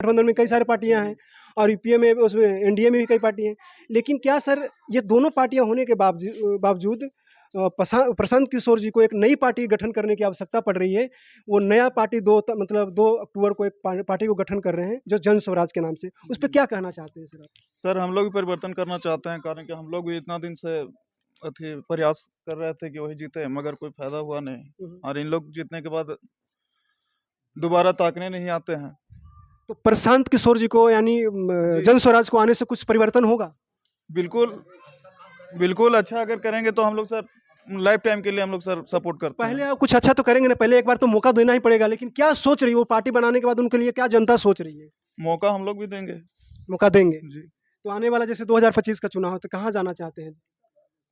गठबंधन में कई सारी पार्टियां हैं और यूपीए में उसमें एनडीए में भी कई पार्टी हैं। लेकिन क्या सर ये दोनों पार्टियां होने के बावजूद प्रशांत किशोर जी को एक नई पार्टी गठन करने की आवश्यकता पड़ रही है। वो नया पार्टी मतलब 2 अक्टूबर को एक पार्टी को गठन कर रहे हैं जो जन स्वराज के नाम से। उस पर क्या कहना चाहते हैं सर आप? सर हम लोग भी परिवर्तन करना चाहते हैं, कारण कि हम लोग भी इतना दिन से प्रयास कर रहे थे कि वही जीते, मगर कोई फायदा हुआ नहीं। और इन लोग जीतने के बाद दोबारा ताकने नहीं आते हैं। तो प्रशांत किशोर जी को यानी जन स्वराज को आने से कुछ परिवर्तन होगा? बिल्कुल बिल्कुल, अच्छा अगर करेंगे तो हम लोग सर लाइफ टाइम के लिए हम लोग सर सपोर्ट करते पहले हैं। आप कुछ अच्छा तो करेंगे ना, पहले एक बार तो मौका देना ही पड़ेगा। लेकिन क्या सोच रही है वो पार्टी बनाने के बाद, उनके लिए क्या जनता सोच रही है? मौका हम लोग भी देंगे मौका देंगे। जी। तो आने वाला जैसे 2025 का चुनाव है तो कहाँ जाना चाहते हैं?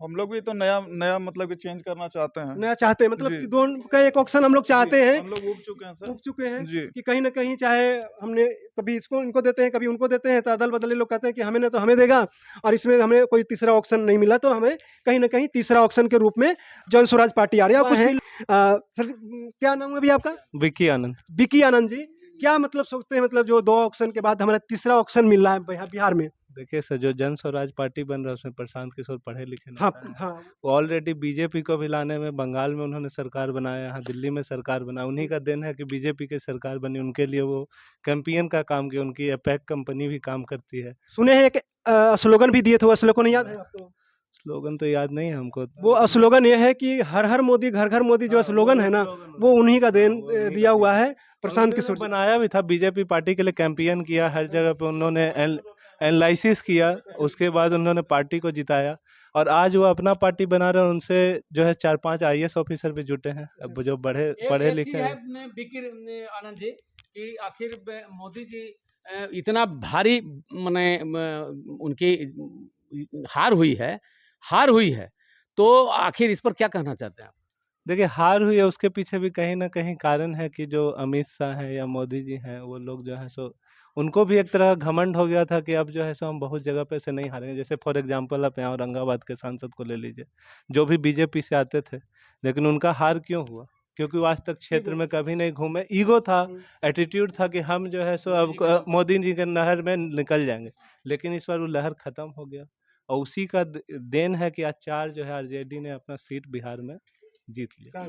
हम लोग भी तो नया नया मतलब कि चेंज करना चाहते हैं। नया चाहते हैं मतलब जी कि दोनों का एक ऑप्शन हम लोग चाहते हैं। हम लोग उब चुके हैं सर। उग चुके हैं जी कि कहीं ना कहीं चाहे हमने कभी इसको इनको देते हैं कभी उनको देते हैं, तो अदल बदल लोग कहते हैं कि हमें ना तो हमें देगा और इसमें हमें कोई तीसरा ऑप्शन नहीं मिला, तो हमें कहीं ना कहीं तीसरा ऑप्शन के रूप में जन स्वराज पार्टी आ रही है। और कुछ भी सर क्या नाम है अभी आपका? विक्की आनंद। विकी आनंद जी, क्या मतलब सोचते हैं मतलब जो 2 ऑप्शन के बाद हमारा तीसरा ऑप्शन मिल रहा है बिहार में? देखिए सर, जो जन स्वराज पार्टी बन रहा है उसमें प्रशांत किशोर पढ़े लिखे हाँ नेता हैं। हाँ। वो ऑलरेडी बीजेपी को भी लाने में बंगाल में उन्होंने सरकार बनाया, यहाँ दिल्ली में सरकार बना, उन्हीं का देन है कि बीजेपी की सरकार बनी। उनके लिए वो कैंपियन का काम किया, उनकी एपैक कंपनी भी काम करती है। सुने हैं एक स्लोगन भी दिए थे, वो स्लोगन याद है आपको? स्लोगन तो याद नहीं है हमको। वो स्लोगन ये है कि हर हर मोदी घर घर मोदी, जो स्लोगन है ना वो उन्हीं का देन दिया हुआ है प्रशांत किशोर जी। बनाया भी था, बीजेपी पार्टी के लिए कैंपियन किया, हर जगह पे उन्होंने एनालिसिस किया, उसके बाद उन्होंने पार्टी को जिताया और आज वो अपना पार्टी बना रहे हैं। उनसे जो है 4-5 आईएएस ऑफिसर भी जुटे हैं, अब जो पढ़े लिखे हैं। बिकिर आनंद जी कि आखिर मोदी जी इतना भारी माने उनकी हार हुई है, तो आखिर इस पर क्या कहना चाहते हैं आप? देखिए, हार हुई है उसके पीछे भी कहीं ना कहीं कारण है कि जो अमित शाह हैं या मोदी जी हैं, वो लोग जो है सो उनको भी एक तरह का घमंड हो गया था कि अब जो है सो हम बहुत जगह पे से नहीं हारेंगे। जैसे फॉर एग्जांपल आप यहाँ औरंगाबाद के सांसद को ले लीजिए, जो भी बीजेपी से आते थे, लेकिन उनका हार क्यों हुआ? क्योंकि वो आज तक क्षेत्र में कभी नहीं घूमे। ईगो था, एटीट्यूड था कि हम जो है सो अब मोदी जी के नहर में निकल जाएंगे, लेकिन इस बार वो लहर खत्म हो गया। और उसी का देन है कि आज 4 जो है आरजेडी ने अपना सीट बिहार में जीत लिया।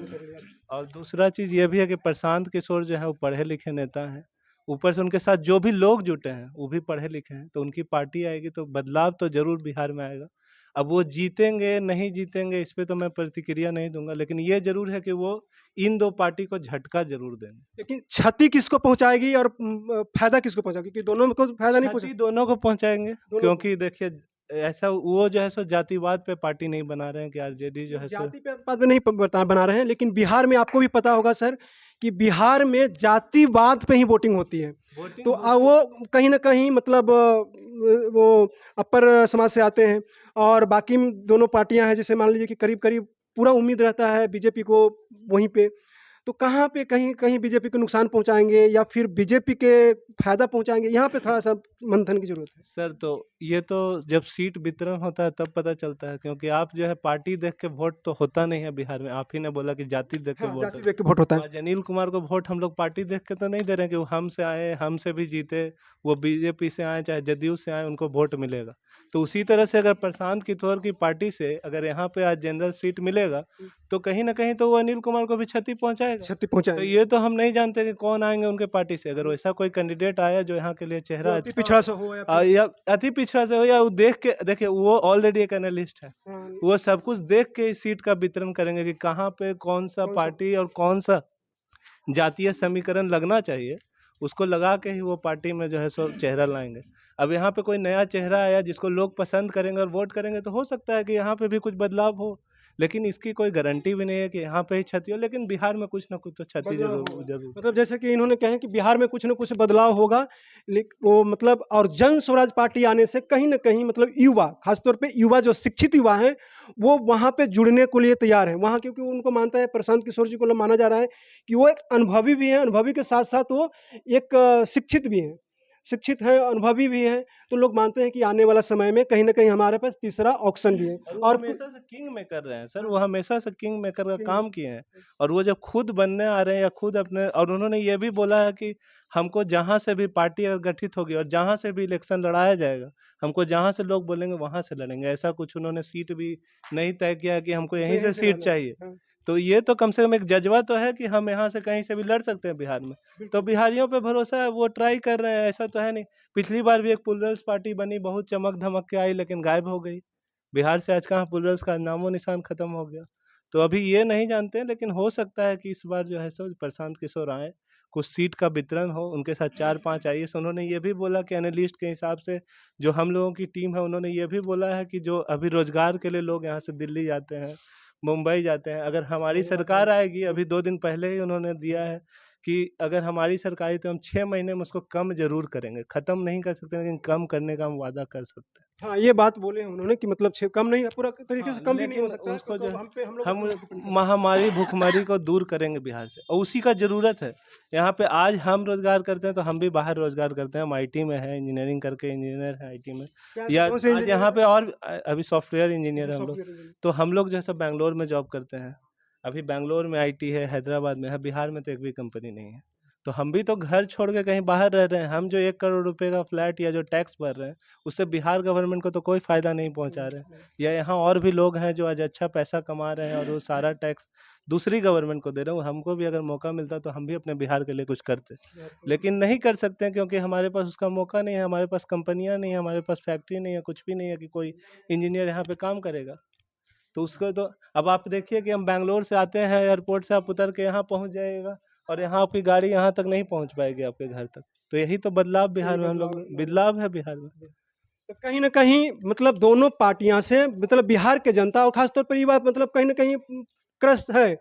और दूसरा चीज़ ये भी है कि प्रशांत किशोर जो है वो पढ़े लिखे नेता हैं, ऊपर से उनके साथ जो भी लोग जुटे हैं वो भी पढ़े लिखे हैं, तो उनकी पार्टी आएगी तो बदलाव तो जरूर बिहार में आएगा। अब वो जीतेंगे नहीं जीतेंगे इस पे तो मैं प्रतिक्रिया नहीं दूंगा, लेकिन ये जरूर है कि वो इन 2 पार्टी को झटका जरूर देंगे। लेकिन क्षति किसको पहुंचाएगी और फायदा किसको पहुंचाएगी? क्योंकि दोनों को फायदा नहीं पहुंचा। दोनों को पहुंचाएंगे, दोनों क्योंकि देखिए ऐसा वो जो है सो जातिवाद पे पार्टी नहीं बना रहे हैं कि आरजेडी जो है सो जाति पे बात में नहीं बना रहे हैं, लेकिन बिहार में आपको भी पता होगा सर कि बिहार में जातिवाद पे ही वोटिंग होती है। तो वो कहीं ना कहीं मतलब वो अपर समाज से आते हैं और बाकी दोनों पार्टियां हैं, जैसे मान लीजिए कि करीब करीब पूरा उम्मीद रहता है बीजेपी को वहीं पे। तो कहाँ पे कहीं कहीं बीजेपी को नुकसान पहुंचाएंगे या फिर बीजेपी के फायदा पहुंचाएंगे, यहाँ पे थोड़ा सा मंथन की जरूरत है सर। तो ये तो जब सीट वितरण होता है तब पता चलता है, क्योंकि आप जो है पार्टी देख के वोट तो होता नहीं है बिहार में। आप ही ने बोला कि जाति देख के वोट जाति देख के वोट होता है। आज अनिल कुमार को वोट हम लोग पार्टी देख के तो नहीं दे रहे हैं कि वो हमसे आए, हमसे भी जीते, वो बीजेपी से आए चाहे जदयू से आए, उनको वोट मिलेगा। तो उसी तरह से अगर प्रशांत किशोर की पार्टी से अगर यहाँ पे आज जनरल सीट मिलेगा तो कहीं ना कहीं तो वो अनिल कुमार को भी क्षति पहुंचाएगा। क्षति तो पहुंचाएंगे। ये तो हम नहीं जानते कि कौन आएंगे उनके पार्टी से। अगर वैसा कोई कैंडिडेट आया जो यहाँ के लिए चेहरा अति पिछड़ा से हो या अति पिछड़ा से हो, या वो देख के देखिए वो ऑलरेडी एक एनालिस्ट है, वो सब कुछ देख के इस सीट का वितरण करेंगे कि कहाँ पे कौन सा पार्टी और कौन सा जातीय समीकरण लगना चाहिए, उसको लगा के ही वो पार्टी में जो है सो चेहरा लाएंगे। अब यहाँ पे कोई नया चेहरा आया जिसको लोग पसंद करेंगे और वोट करेंगे तो हो सकता है कि यहाँ पे भी कुछ बदलाव हो, लेकिन इसकी कोई गारंटी भी नहीं है कि यहाँ पे ही क्षति हो। लेकिन बिहार में कुछ ना कुछ तो क्षति जरूर मतलब जैसे कि इन्होंने कहा कि बिहार में कुछ ना कुछ बदलाव होगा, लेकिन वो मतलब और जन स्वराज पार्टी आने से कहीं ना कहीं मतलब युवा, खासतौर पे युवा जो शिक्षित युवा हैं वो वहाँ पे जुड़ने को लिए तैयार हैं वहाँ, क्योंकि उनको मानता है प्रशांत किशोर जी को माना जा रहा है कि वो एक अनुभवी भी हैं, अनुभवी के साथ साथ वो एक शिक्षित भी हैं। शिक्षित हैं, अनुभवी भी हैं, तो लोग मानते हैं कि आने वाला समय में कहीं ना कहीं हमारे पास तीसरा ऑप्शन भी है। और वो और हमेशा से किंग मेकर रहे हैं सर, वो हमेशा से किंग मेकर का किंग काम किए हैं। और वो जब खुद बनने आ रहे हैं या खुद अपने, और उन्होंने ये भी बोला है कि हमको जहाँ से भी पार्टी अगर गठित होगी और जहाँ से भी इलेक्शन लड़ाया जाएगा, हमको जहाँ से लोग बोलेंगे वहाँ से लड़ेंगे। ऐसा कुछ उन्होंने सीट भी नहीं तय किया है कि हमको यहीं से सीट लड़ना है। चाहिए। हाँ, तो ये तो कम से कम एक जज्बा तो है कि हम यहाँ से कहीं से भी लड़ सकते हैं बिहार में। तो बिल्कुल। बिहारियों पे भरोसा है, वो ट्राई कर रहे हैं, ऐसा तो है नहीं। पिछली बार भी एक प्लुरल्स पार्टी बनी, बहुत चमक धमक के आई, लेकिन गायब हो गई। बिहार से आज कहाँ प्लुरल्स का नामो निशान खत्म हो गया। तो अभी ये नहीं जानते हैं, लेकिन हो सकता है कि इस बार जो है सो प्रशांत किशोर आए, कुछ सीट का वितरण हो, उनके साथ 4-5 आईएएस। उन्होंने ये भी बोला कि एनालिस्ट के हिसाब से जो हम लोगों की टीम है, उन्होंने ये भी बोला है कि जो अभी रोजगार के लिए लोग यहाँ से दिल्ली जाते हैं, मुंबई जाते हैं, अगर हमारी सरकार आएगी, अभी 2 दिन पहले ही उन्होंने दिया है कि अगर हमारी सरकार आई तो हम 6 महीने में उसको कम ज़रूर करेंगे। ख़त्म नहीं कर सकते, लेकिन कम करने का हम वादा कर सकते हैं। हाँ, ये बात बोले हैं उन्होंने कि मतलब कम नहीं, पूरा तरीके से हाँ, कम भी नहीं हो लेकिन सकता है, उसको क्योंकि जो हम पे हम लोग हम अपने ऊपर depend करते हैं। महामारी भुखमरी को दूर करेंगे बिहार से, और उसी का ज़रूरत है। यहाँ पे आज हम रोज़गार करते हैं तो हम भी बाहर रोज़गार करते हैं। हम आईटी में हैं, इंजीनियरिंग करके इंजीनियर हैं आईटी में, या कौन से आज यहाँ पे और अभी सॉफ्टवेयर इंजीनियर हैं हम लोग। Software engineer? तो हम लोग जैसे बैंगलोर में जॉब करते हैं, अभी बैंगलोर में आईटी है, हैदराबाद में है, बिहार में तो एक भी कंपनी नहीं है। तो हम भी तो घर छोड़ के कहीं बाहर रह रहे हैं। हम जो 1 करोड़ रुपए का फ्लैट या जो टैक्स भर रहे हैं, उससे बिहार गवर्नमेंट को तो कोई फ़ायदा नहीं पहुंचा रहे हैं। या यहाँ और भी लोग हैं जो आज अच्छा पैसा कमा रहे हैं और वो सारा टैक्स दूसरी गवर्नमेंट को दे रहे हैं। हमको भी अगर मौका मिलता तो हम भी अपने बिहार के लिए कुछ करते, लेकिन नहीं कर सकते हैं, क्योंकि हमारे पास उसका मौका नहीं है, हमारे पास कंपनियाँ नहीं है, हमारे पास फैक्ट्री नहीं है, कुछ भी नहीं है कि कोई इंजीनियर यहाँ पे काम करेगा। तो उसको तो अब आप देखिए कि हम बैंगलोर से आते हैं, एयरपोर्ट से आप उतर के यहाँ पहुँच जाइएगा, और यहाँ आपकी गाड़ी यहाँ तक नहीं पहुँच पाएगी आपके घर तक। तो यही तो बदलाव बिहार में हम लोग, बदलाव है बिहार में। तो कहीं न कहीं मतलब दोनों पार्टियां से मतलब बिहार के जनता और खास तौर पर ये बात मतलब कहीं न कहीं क्रश है।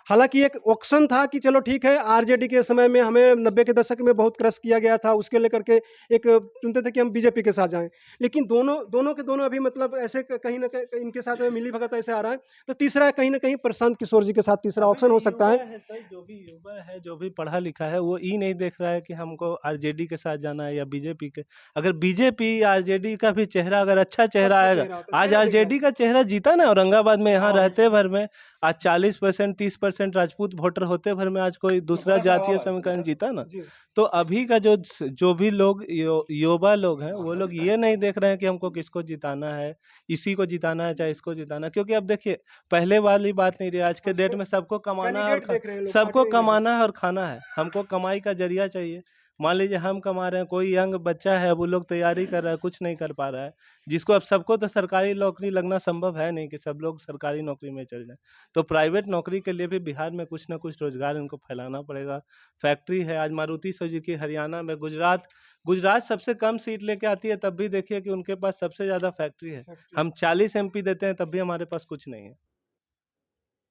हालाँकि एक ऑप्शन था कि चलो ठीक है, आरजेडी के समय में हमें 90 के दशक में बहुत क्रश किया गया था, उसके लेकर के एक चुनते थे कि हम बीजेपी के साथ जाएँ। लेकिन दोनों दोनों के दोनों अभी मतलब ऐसे कहीं न कहीं इनके साथ में मिली-भगत ऐसे आ रहा है। तो तीसरा कहीं न कहीं प्रशांत किशोर जी के साथ तीसरा ऑप्शन हो सकता है। सर, जो भी युवा है, जो भी पढ़ा लिखा है, वो ये नहीं देख रहा है कि हमको आरजेडी के साथ जाना है या बीजेपी के। अगर बीजेपी आरजेडी का भी चेहरा अगर अच्छा चेहरा अच्छा आएगा, चेहरा होता है, आज चेहरा दिख रहा है। आरजेडी का चेहरा जीता ना औरंगाबाद में, यहाँ हाँ। रहते भर में आज 40% 30% राजपूत वोटर होते भर में आज कोई दूसरा बड़ा जातीय प्रभाव है। समीकरण जीता ना। जी। तो अभी का जो भी लोग युवा लोग हैं, वो लोग ये नहीं देख रहे हैं कि हमको किसको जिताना है, इसी को जिताना है चाहे इसको जिताना है। क्योंकि अब देखिए, पहले वाली बात नहीं रही। आज के डेट में सबको कमाना है और कैंडिडेट देख रहे हैं लोग, सबको पार्टी नहीं देख रहे। कमाना है और खाना है। हमको कमाई का जरिया चाहिए। मान लीजिए हम कमा रहे हैं, कोई यंग बच्चा है, वो लोग तैयारी कर रहा है, कुछ नहीं कर पा रहा है, जिसको अब सबको तो सरकारी नौकरी लगना संभव है नहीं कि सब लोग सरकारी नौकरी में चल जाएं। तो प्राइवेट नौकरी के लिए भी बिहार में कुछ ना कुछ रोजगार इनको फैलाना पड़ेगा। फैक्ट्री है, आज मारुति सुजुकी हरियाणा में, गुजरात सबसे कम सीट लेके आती है, तब भी देखिए कि उनके पास सबसे ज़्यादा फैक्ट्री है। हम 40 एमपी देते हैं, तब भी हमारे पास कुछ नहीं है।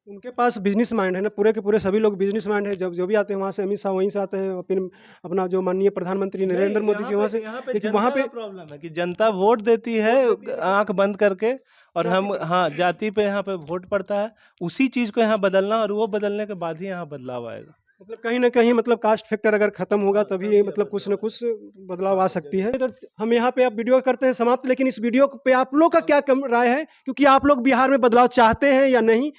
उनके पास बिजनेस माइंड है ना, पूरे के पूरे सभी लोग बिजनेस माइंड है। जब जो भी आते हैं वहाँ से, अमित शाह वहीं से आते हैं, फिर अपना जो माननीय प्रधानमंत्री नरेंद्र मोदी जी वहाँ से। लेकिन वहाँ पे प्रॉब्लम है कि जनता वोट देती है आंख बंद करके, और हम हाँ जाति पे यहाँ पे वोट पड़ता है। उसी चीज को यहाँ बदलना, और वो बदलने के बाद ही यहाँ बदलाव आएगा। मतलब कहीं न कहीं मतलब कास्ट फैक्टर अगर खत्म होगा तभी मतलब कुछ न कुछ बदलाव आ सकती है। तो हम यहाँ पे अब वीडियो करते हैं समाप्त, लेकिन इस वीडियो पे आप लोग का क्या राय है? क्योंकि आप लोग बिहार में बदलाव चाहते हैं या नहीं?